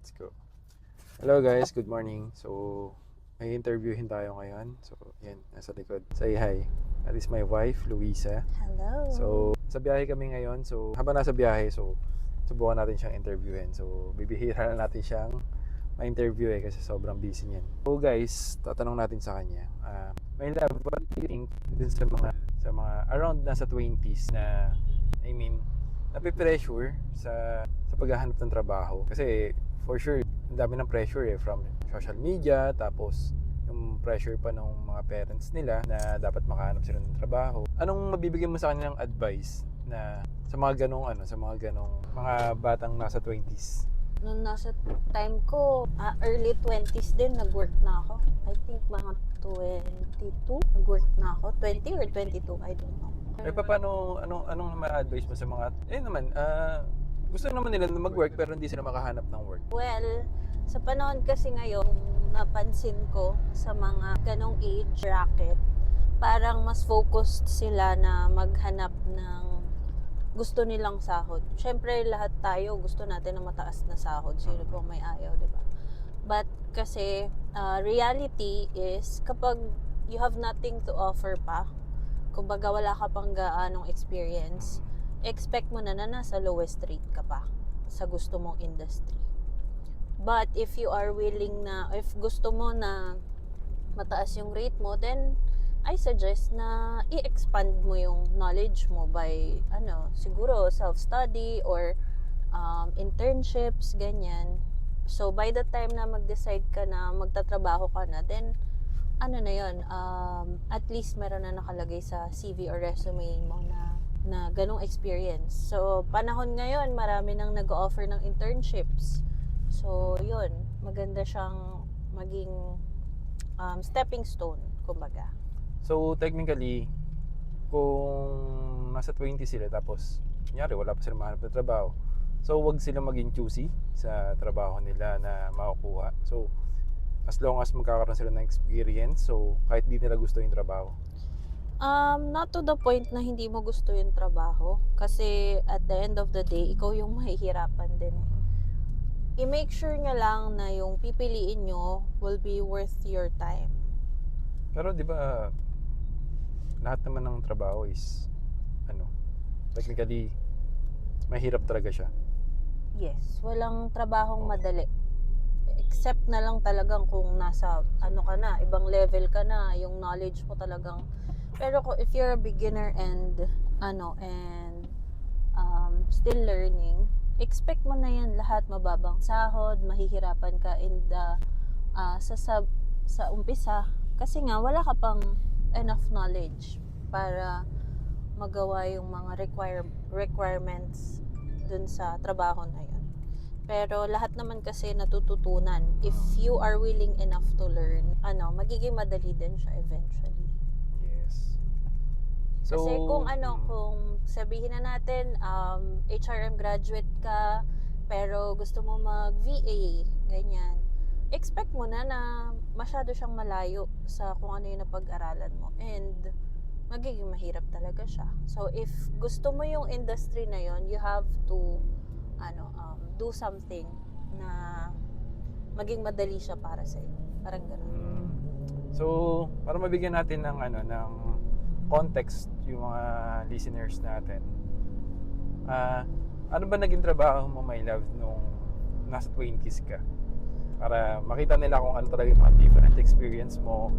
Let's go. Hello guys, good morning. So, may interviewin tayo ngayon. So, yan, nasa likod. Say hi. That is my wife, Luisa. Hello. So, sa biyahe kami ngayon. So, habang nasa biyahe, so, subukan natin siyang interviewin. So, bibihira na natin siyang ma-interview kasi sobrang busy niyan. So guys, tatanong natin sa kanya. May love, what do you think dun sa mga around nasa 20s na, I mean, napipressure sa paghahanap ng trabaho? Kasi, for sure, ang dami ng pressure from social media, tapos yung pressure pa ng mga parents nila na dapat makahanap sila ng trabaho. Anong mabibigyan mo sa kanilang advice na sa mga mga batang nasa 20s? Nung nasa time ko, early 20s din, nag-work na ako. I think mga 22, nag-work na ako. 20 or 22, I don't know. Paano, anong ma-advise mo sa mga, gusto naman nila na mag-work pero hindi sila makahanap ng work? Well, sa panahon kasi ngayon, napansin ko sa mga ganong age bracket, parang mas focused sila na maghanap ng gusto nilang sahod. Siyempre, lahat tayo gusto natin ng mataas na sahod. Sino po may ayaw, di ba? But kasi, reality is, kapag you have nothing to offer pa, kumbaga wala ka pang gaanong experience, expect mo na nasa lowest rate ka pa sa gusto mong industry. But if you are willing na, if gusto mo na mataas yung rate mo, then I suggest na i-expand mo yung knowledge mo by, siguro self-study or internships, ganyan. So, by the time na mag-decide ka na magtatrabaho ka na, then, at least meron na nakalagay sa CV or resume mo na ganong experience. So, panahon ngayon, marami nang nag-offer ng internships. So, yun, maganda siyang maging stepping stone, kumbaga. So, technically, kung nasa 20 sila tapos, kunyari, wala pa silang mahanap na trabaho. So, wag silang maging choosy sa trabaho nila na makukuha. So, as long as magkakaroon sila ng experience, so, kahit di nila gusto yung trabaho. Not to the point na hindi mo gusto yung trabaho. Kasi, at the end of the day, ikaw yung mahihirapan din. I-make sure nyo lang na yung pipiliin nyo will be worth your time. Pero, di ba, lahat naman ng trabaho is technically mahirap talaga siya. Yes, walang trabahong madali. Except na lang talagang kung nasa ka na, ibang level ka na, yung knowledge mo talagang. Pero if you're a beginner and still learning, expect mo na yan lahat, mababang sahod, mahihirapan ka sa umpisa kasi nga wala ka pang enough knowledge para magawa yung mga requirements dun sa trabaho na yun. Pero lahat naman kasi natututunan if you are willing enough to learn. Magiging madali din siya eventually. Yes. So, Kasi kung sabihin na natin HRM graduate ka pero gusto mo mag-VA, ganyan. Expect mo na masyado siyang malayo sa kung ano yung napag-aralan mo and magiging mahirap talaga siya. So if gusto mo yung industry na yon, you have to do something na maging madali siya para sa iyo. Parang gano'n. So, para mabigyan natin ng context yung mga listeners natin. Ano ba naging trabaho mo, my love, nung nasa 20s ka? Para makita nila kung ano talaga yung mga different experience mo.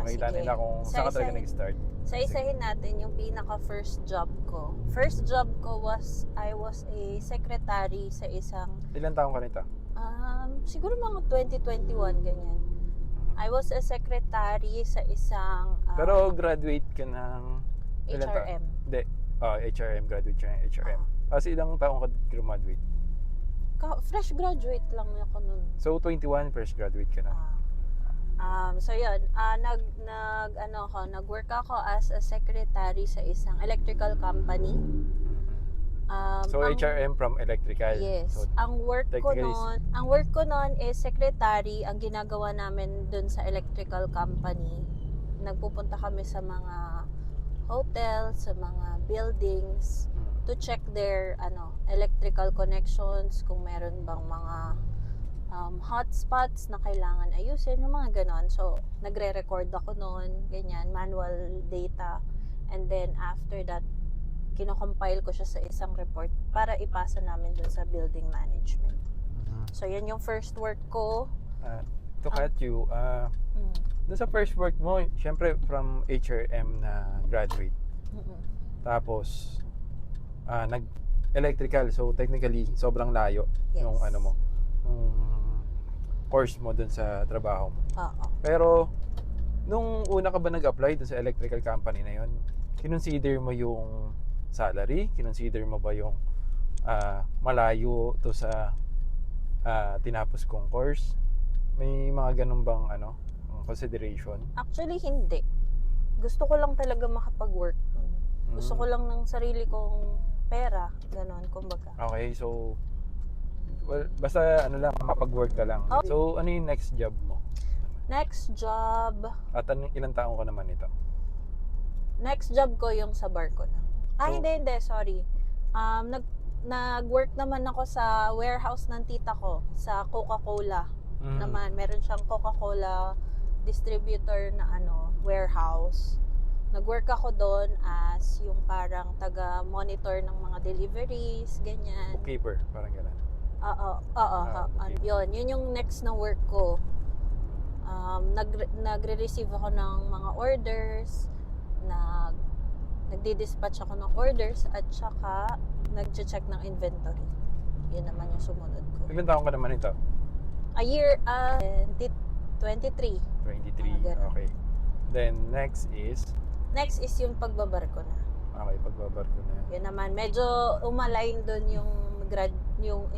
Makita sige. nila kung saan ka talaga nag-start. Isa-isahin natin yung pinaka-first job ko. First job ko I was a secretary sa isang... Ilan taong ka nito? Siguro mga 2021, ganyan. I was a secretary sa isang... Pero graduate ka ng... HRM. Hindi. HRM. Graduate ka ng HRM. Kasi ilang taong ka graduate? Fresh graduate lang ako nun. So, 21, fresh graduate ka na? So yun, nag-work ako as a secretary sa isang electrical company. So, HRM from electrical? Yes. So, ang work ko noon is secretary. Ang ginagawa namin dun sa electrical company, nagpupunta kami sa mga hotels, sa mga buildings, to check their electrical connections, kung meron bang mga hotspots na kailangan ayusin, yung mga ganon. So, nagre-record ako noon, ganyan, manual data. And then, after that, kinocompile ko siya sa isang report para ipasa namin dun sa building management. So, yan yung first work ko. To cut you, dun sa first work mo, syempre from HRM na graduate. Tapos, nag-electrical. So, technically, sobrang layo Yes. yung ano mo, yung course mo dun sa trabaho mo. Oo. Pero, nung una ka ba nag-apply dun sa electrical company na yun, kinonsider mo yung salary? Kinonsider mo ba yung malayo to sa tinapos kong course? May mga ganun bang consideration? Actually, hindi. Gusto ko lang talaga makapag-work nun. Gusto ko lang ng sarili kong pera, ganon, kumbaga. Okay, so basta lang, mapag-work ka lang. Okay. So, ano yung next job mo? Next job, At ilang taong ka naman ito? next job ko yung sa bar ko na. So- Hindi, sorry. Nag-work naman ako sa warehouse ng tita ko, sa Coca-Cola. Naman, meron siyang Coca-Cola distributor na warehouse. Nag-work ako doon as yung parang taga-monitor ng mga deliveries, ganyan. Bookkeeper, parang gano'n. Oo. bookkeeper. Yun yung next na work ko. Nagre-receive ako ng mga orders, nagdi-dispatch ako ng orders, at saka nag-check ng inventory. Yun naman yung sumunod ko. Ilang taong ka naman ito? A year, 23. 23, ganun. okay. Then, next is yung pagbabarko na. okay, pagbabarko na. Yun naman, medyo umalign doon yung Yung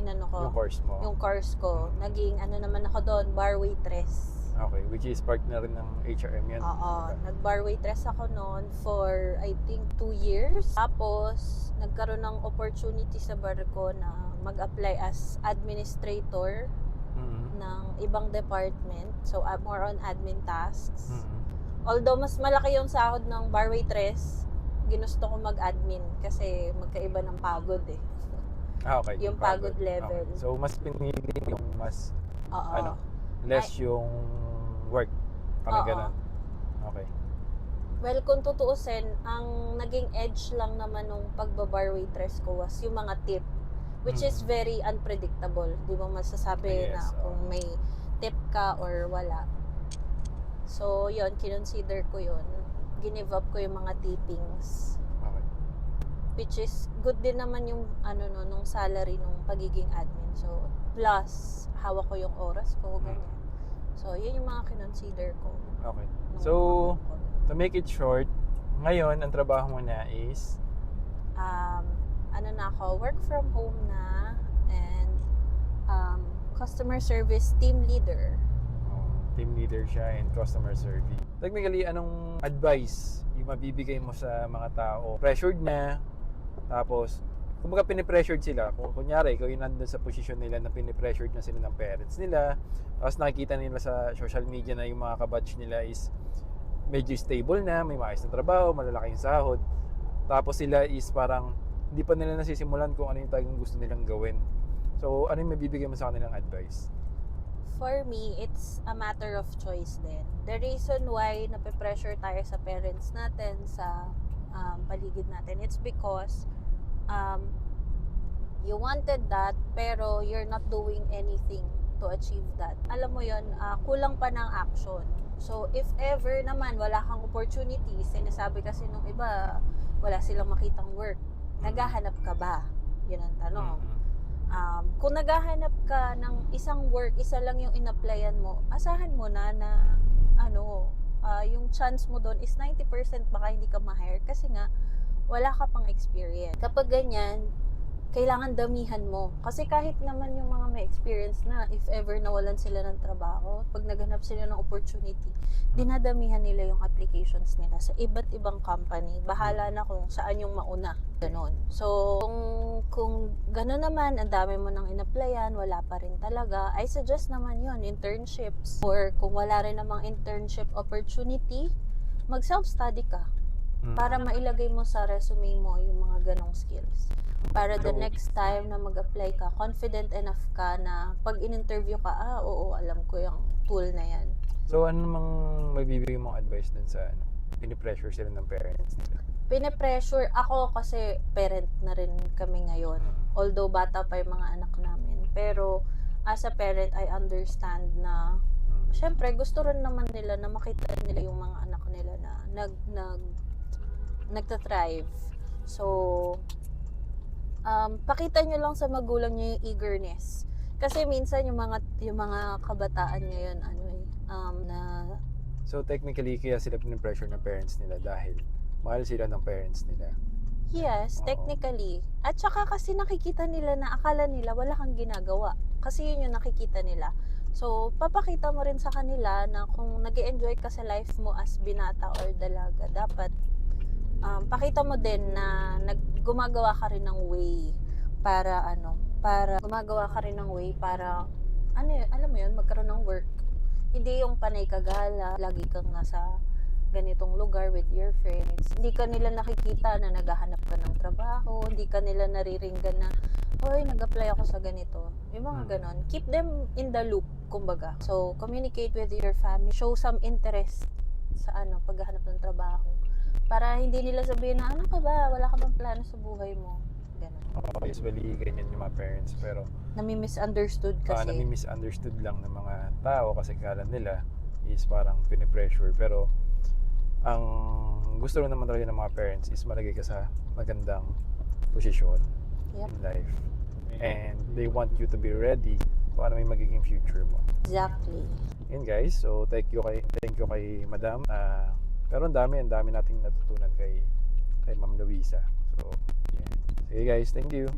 course mo. yung course ko. Naging naman ako doon, bar waitress. Okay, which is part na rin ng HRM yan. Oo, Okay. nag-bar waitress ako noon for I think 2 years. Tapos nagkaroon ng opportunity sa bar ko na mag-apply as administrator ng ibang department. So more on admin tasks. Although mas malaki yung sahod ng bar waitress, ginusto ko mag-admin kasi magkaiba ng pagod eh. Okay. Yung pagod level. Okay. So, mas pinili mo yung mas Oo. less yung work. Parang Oo. ganun. Okay. Well, kung tutuusin, ang naging edge lang naman nung pagbabar waitress ko was yung mga tip, which is very unpredictable. Di mo masasabi Yes, na kung may tip ka or wala. So, yun, kinonsider ko yun. Ginive up ko yung mga tippings. Okay. Which is, good din naman yung, nung salary nung pagiging admin. So, plus, hawak ko yung oras ko, ganyan. So, yun yung mga kinonsider ko. Okay. nung So, mga ko. to make it short, ngayon, ang trabaho mo na is na ako, work from home na, and customer service team leader. team leader siya and customer service. Technically, anong advice yung mabibigay mo sa mga tao? Pressured na, tapos, kumbaga pinipressured sila. Kung kunyari, ikaw yung nandun sa posisyon nila na pinipressured na sila ng parents nila, tapos nakikita nila sa social media na yung mga kabatch nila is medyo stable na, may maayos na trabaho, malalaki yung sahod. Tapos sila is parang hindi pa nila nasisimulan kung ano yung talagang gusto nilang gawin. So, ano yung mabibigay mo sa kanilang advice? For me, it's a matter of choice din. The reason why nape-pressure tayo sa parents natin, sa paligid natin, it's because you wanted that, pero you're not doing anything to achieve that. Alam mo yon, kulang pa ng action. So, if ever naman wala kang opportunity, sinasabi kasi nung iba, wala silang makitang work, naghahanap ka ba? Yun ang tanong. Kung naghahanap ka ng isang work, isa lang yung in-applyan mo, asahan mo na yung chance mo doon is 90% baka hindi ka ma-hire kasi nga wala ka pang experience. Kapag ganyan, kailangan damihan mo. Kasi kahit naman yung mga may experience na, if ever nawalan sila ng trabaho, pag naghanap sila ng opportunity, dinadamihan nila yung applications nila sa iba't ibang company. Bahala na kung saan yung mauna. Ganon. So, kung ganon naman, ang dami mo nang in-applyan, wala pa rin talaga, I suggest naman yun, internships. Or kung wala rin namang internship opportunity, mag-self-study ka. para mailagay mo sa resume mo yung mga ganong skills. Para the So, next time na mag-apply ka, confident enough ka na pag in-interview ka, oo, alam ko yung tool na yan. So, ano namang mabibigay mong advice dun sa pinipressure sila ng parents nila? Pine-pressure ako kasi parent na rin kami ngayon. Although bata pa yung mga anak namin. Pero as a parent, I understand na syempre gusto rin naman nila na makita nila yung mga anak nila na nagtathrive. So, pakita nyo lang sa magulang nyo yung eagerness. Kasi minsan yung mga kabataan ngayon na So, technically, kaya sila pinipressure ng parents nila dahil mahal sila ng parents nila. yes, Oo. technically. At saka kasi nakikita nila na akala nila wala kang ginagawa. Kasi yun yung nakikita nila. So, papakita mo rin sa kanila na kung nag-enjoy ka sa life mo as binata or dalaga, dapat pakita mo din na gumagawa ka rin ng way para alam mo yun, magkaroon ng work. Hindi yung panay kagala, lagi kang nasa ganitong lugar with your friends. Hindi ka nila nakikita na naghahanap ka ng trabaho, hindi ka nila nariringgan na, hoy, nag-apply ako sa ganito. Yung mga ganon. Keep them in the loop, kumbaga. So, communicate with your family. Show some interest sa paghahanap ng trabaho. Para hindi nila sabihin na, ano ka ba? Wala ka bang plano sa buhay mo? Ganon. Usually, ganyan yung mga parents. Pero, Nami-misunderstood kasi. nami-misunderstood lang ng mga tao kasi kala nila is parang pinipressure. Pero, ang gusto rin naman talaga ng mga parents is malagay ka sa magandang posisyon Yep. in life. And they want you to be ready kung ano may magiging future mo. Exactly. Yun guys, so thank you kay Madam. Pero ang dami nating natutunan kay Ma'am Luisa. So, yeah. Sige guys, thank you.